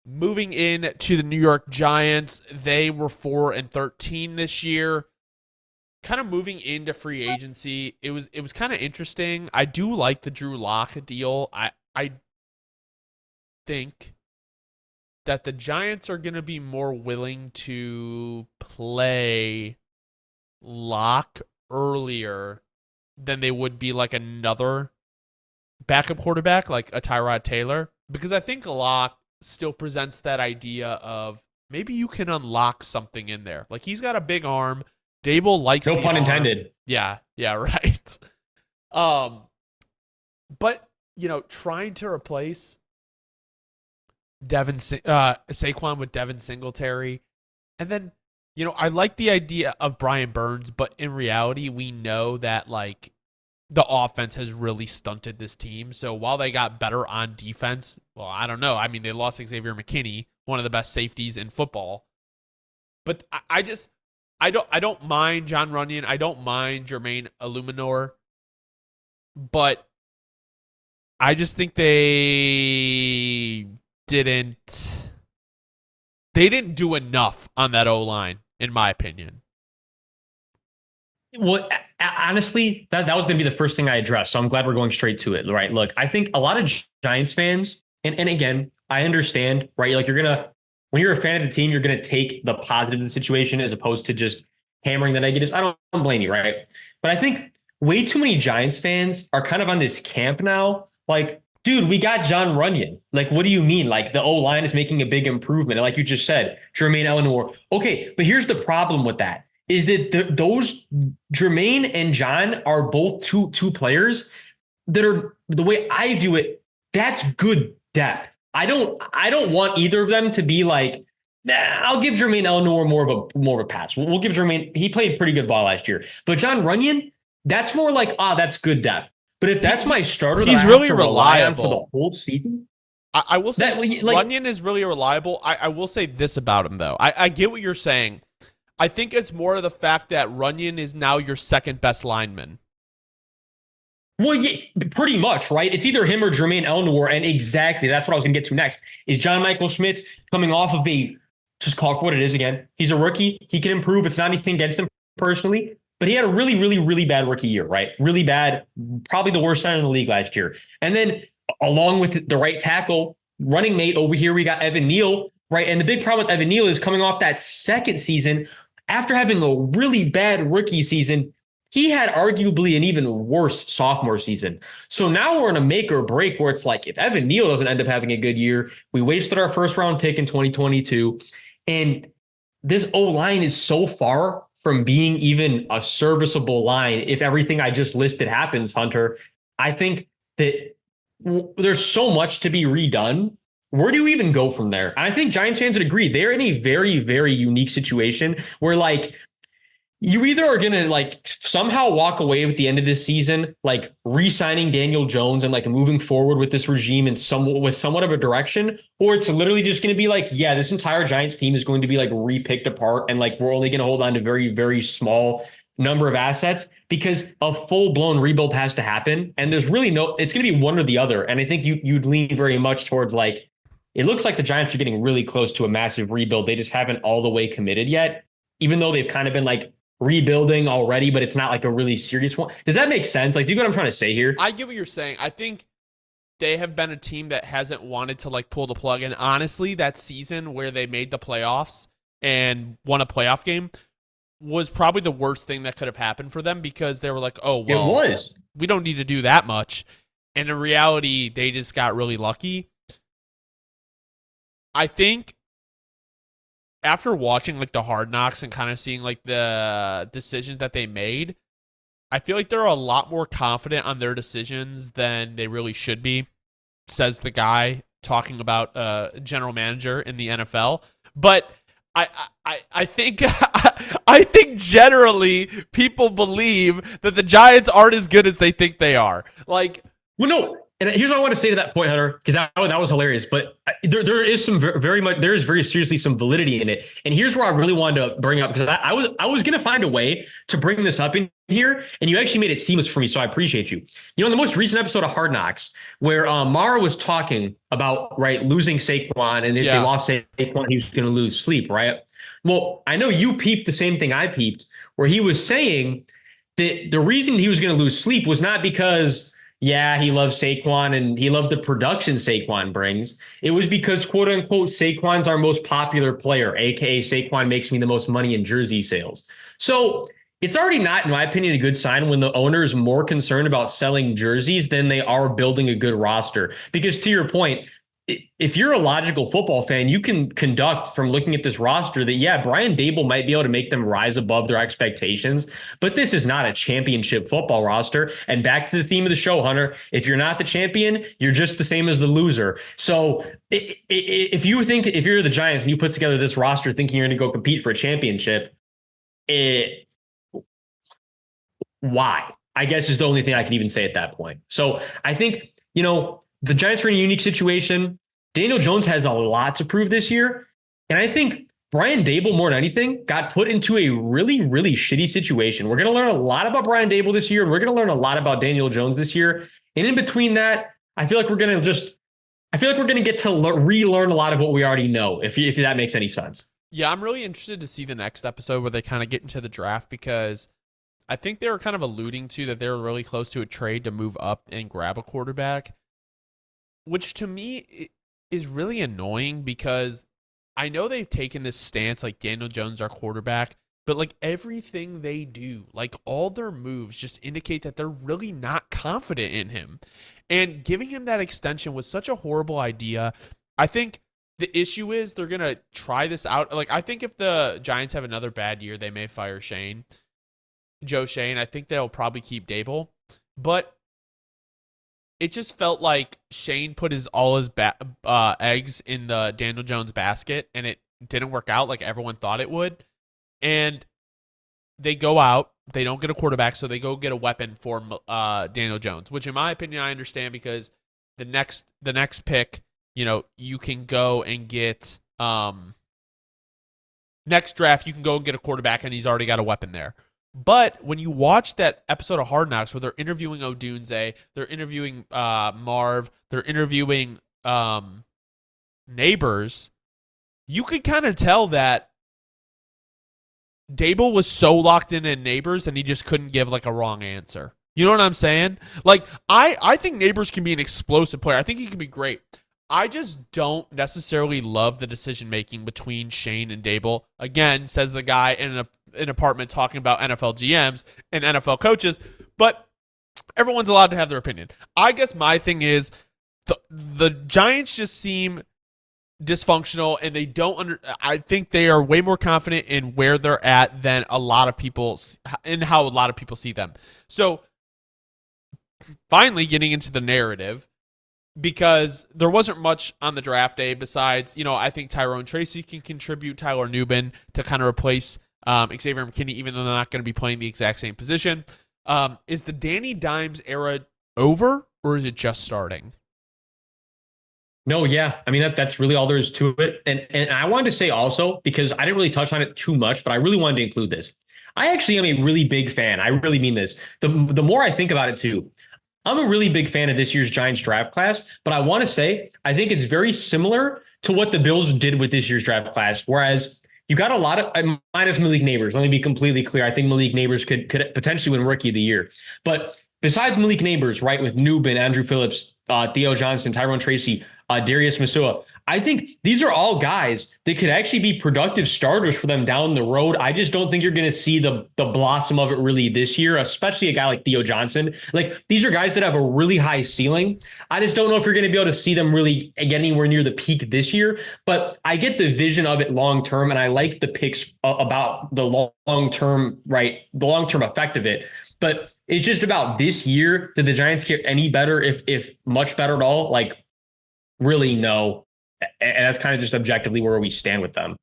Moving in to the New York Giants, they were 4-13 this year. Kind of moving into free agency, it was kind of interesting. I do like the Drew Lock deal. I think that the Giants are going to be more willing to play Lock earlier than they would be like another backup quarterback like a Tyrod Taylor, because I think Lock still presents that idea of maybe you can unlock something in there. Like, he's got a big arm. Dable likes No the pun arm. intended. Yeah, right. But trying to replace Saquon with Devin Singletary, and then I like the idea of Brian Burns, but in reality, we know that like the offense has really stunted this team. So while they got better on defense, well, I don't know. I mean, they lost Xavier McKinney, one of the best safeties in football. But I don't mind John Runyon. I don't mind Jermaine Illuminor. But I just think they didn't do enough on that O-line, in my opinion. Well, honestly, that was going to be the first thing I addressed. So I'm glad we're going straight to it. Right. Look, I think a lot of Giants fans, and again, I understand, right? Like, when you're a fan of the team, you're going to take the positives of the situation as opposed to just hammering the negatives. I don't blame you, right? But I think way too many Giants fans are kind of on this camp now. Like, dude, we got John Runyon. Like, what do you mean? Like, the O-line is making a big improvement. And like you just said, Jermaine Eleanor. Okay, but here's the problem with that is that those Jermaine and John are both two players that are, the way I view it, that's good depth. I don't want either of them to be like, nah, I'll give Jermaine Eleanor more of a pass. We'll give Jermaine, he played pretty good ball last year. But John Runyon, that's more like, that's good depth. But if that's my starter, he's that I really have to rely on for reliable the whole season. I will say Runyon is really reliable. I will say this about him, though. I get what you're saying. I think it's more of the fact that Runyon is now your second best lineman. Well, yeah, pretty much, right? It's either him or Jermaine Eleanor, and exactly that's what I was going to get to next. Is John Michael Schmitz coming off of just call it for what it is again. He's a rookie. He can improve. It's not anything against him personally, but he had a really, really, really bad rookie year, right? Really bad, probably the worst center in the league last year. And then along with the right tackle, running mate over here, we got Evan Neal, right? And the big problem with Evan Neal is coming off that second season after having a really bad rookie season. He had arguably an even worse sophomore season. So now we're in a make or break where it's like, if Evan Neal doesn't end up having a good year, we wasted our first round pick in 2022. And this O-line is so far from being even a serviceable line. If everything I just listed happens, Hunter, I think that there's so much to be redone. Where do you even go from there? And I think Giants fans would agree. They're in a very, very unique situation where like, you either are going to like somehow walk away with the end of this season, like re-signing Daniel Jones and like moving forward with this regime in somewhat of a direction, or it's literally just going to be like, yeah, this entire Giants team is going to be like re-picked apart. And like, we're only going to hold on to very, very small number of assets because a full blown rebuild has to happen. And there's really it's going to be one or the other. And I think you'd lean very much towards like, it looks like the Giants are getting really close to a massive rebuild. They just haven't all the way committed yet, even though they've kind of been like rebuilding already, but it's not like a really serious one. Does that make sense? Like, do you get what I'm trying to say here? I get what you're saying. I think they have been a team that hasn't wanted to like pull the plug. And honestly, that season where they made the playoffs and won a playoff game was probably the worst thing that could have happened for them, because they were like, oh, well, we don't need to do that much. And in reality, they just got really lucky. I think after watching like the Hard Knocks and kind of seeing like the decisions that they made, I feel like they're a lot more confident on their decisions than they really should be, says the guy talking about general manager in the NFL. But I think I think generally people believe that the Giants aren't as good as they think they are. Like, well, no, And here's what I want to say to that point, Hunter, because that was hilarious. But there is some very much, there is very seriously some validity in it. And here's where I really wanted to bring up, because I was going to find a way to bring this up in here, and you actually made it seamless for me, so I appreciate you. You know, in the most recent episode of Hard Knocks, where Mara was talking about losing Saquon, and if they lost Saquon, he was going to lose sleep, right? Well, I know you peeped the same thing I peeped, where he was saying that the reason he was going to lose sleep was not because he loves Saquon and he loves the production Saquon brings. It was because, quote unquote, Saquon's our most popular player, aka Saquon makes me the most money in jersey sales. So it's already not, in my opinion, a good sign when the owner is more concerned about selling jerseys than they are building a good roster. Because to your point, if you're a logical football fan, you can conduct from looking at this roster that, Brian Daboll might be able to make them rise above their expectations, but this is not a championship football roster. And back to the theme of the show, Hunter, if you're not the champion, you're just the same as the loser. So if you're the Giants and you put together this roster thinking you're going to go compete for a championship, why? I guess is the only thing I can even say at that point. So I think, the Giants are in a unique situation. Daniel Jones has a lot to prove this year. And I think Brian Daboll, more than anything, got put into a really, really shitty situation. We're going to learn a lot about Brian Daboll this year, and we're going to learn a lot about Daniel Jones this year. And in between that, I feel like we're going to get to relearn a lot of what we already know, if that makes any sense. Yeah, I'm really interested to see the next episode where they kind of get into the draft, because I think they were kind of alluding to that they were really close to a trade to move up and grab a quarterback, which to me is really annoying, because I know they've taken this stance like Daniel Jones, our quarterback, but like everything they do, like all their moves just indicate that they're really not confident in him. And giving him that extension was such a horrible idea. I think the issue is they're going to try this out. Like, I think if the Giants have another bad year, they may fire Joe Schoen. I think they'll probably keep Daboll, but it just felt like Shane put all his eggs in the Daniel Jones basket, and it didn't work out like everyone thought it would. And they go out, they don't get a quarterback, so they go get a weapon for Daniel Jones, which in my opinion I understand, because the next pick, you can go and get next draft, you can go and get a quarterback, and he's already got a weapon there. But when you watch that episode of Hard Knocks where they're interviewing Odunze, they're interviewing Marv, they're interviewing Neighbors, you could kind of tell that Daboll was so locked in Neighbors and he just couldn't give like a wrong answer. You know what I'm saying? Like, I think Neighbors can be an explosive player. I think he can be great. I just don't necessarily love the decision-making between Shane and Daboll. Again, says the guy in an apartment talking about NFL GMs and NFL coaches, but everyone's allowed to have their opinion. I guess my thing is the Giants just seem dysfunctional, and they don't I think they are way more confident in where they're at than a lot of people, in how a lot of people see them. So finally getting into the narrative, because there wasn't much on the draft day besides, I think Tyrone Tracy can contribute, Tyler Nubin to kind of replace Xavier McKinney, even though they're not going to be playing the exact same position. Is the Danny Dimes era over, or is it just starting? No, yeah. I mean, that's really all there is to it. And I wanted to say also, because I didn't really touch on it too much, but I really wanted to include this. I actually am a really big fan. I really mean this. The more I think about it too, I'm a really big fan of this year's Giants draft class, but I want to say, I think it's very similar to what the Bills did with this year's draft class. Whereas you got a lot of, minus Malik Neighbors. Let me be completely clear. I think Malik Neighbors could potentially win Rookie of the Year. But besides Malik Neighbors, right, with Nubin, Andrew Phillips, Theo Johnson, Tyrone Tracy, Darius Masua, I think these are all guys that could actually be productive starters for them down the road. I just don't think you're going to see the blossom of it really this year, especially a guy like Theo Johnson. Like, these are guys that have a really high ceiling. I just don't know if you're going to be able to see them really get anywhere near the peak this year, but I get the vision of it long term, and I like the picks about the long term, right? The long term effect of it. But it's just about this year. Did the Giants get any better, if much better at all? Like, really, no. And that's kind of just objectively where we stand with them.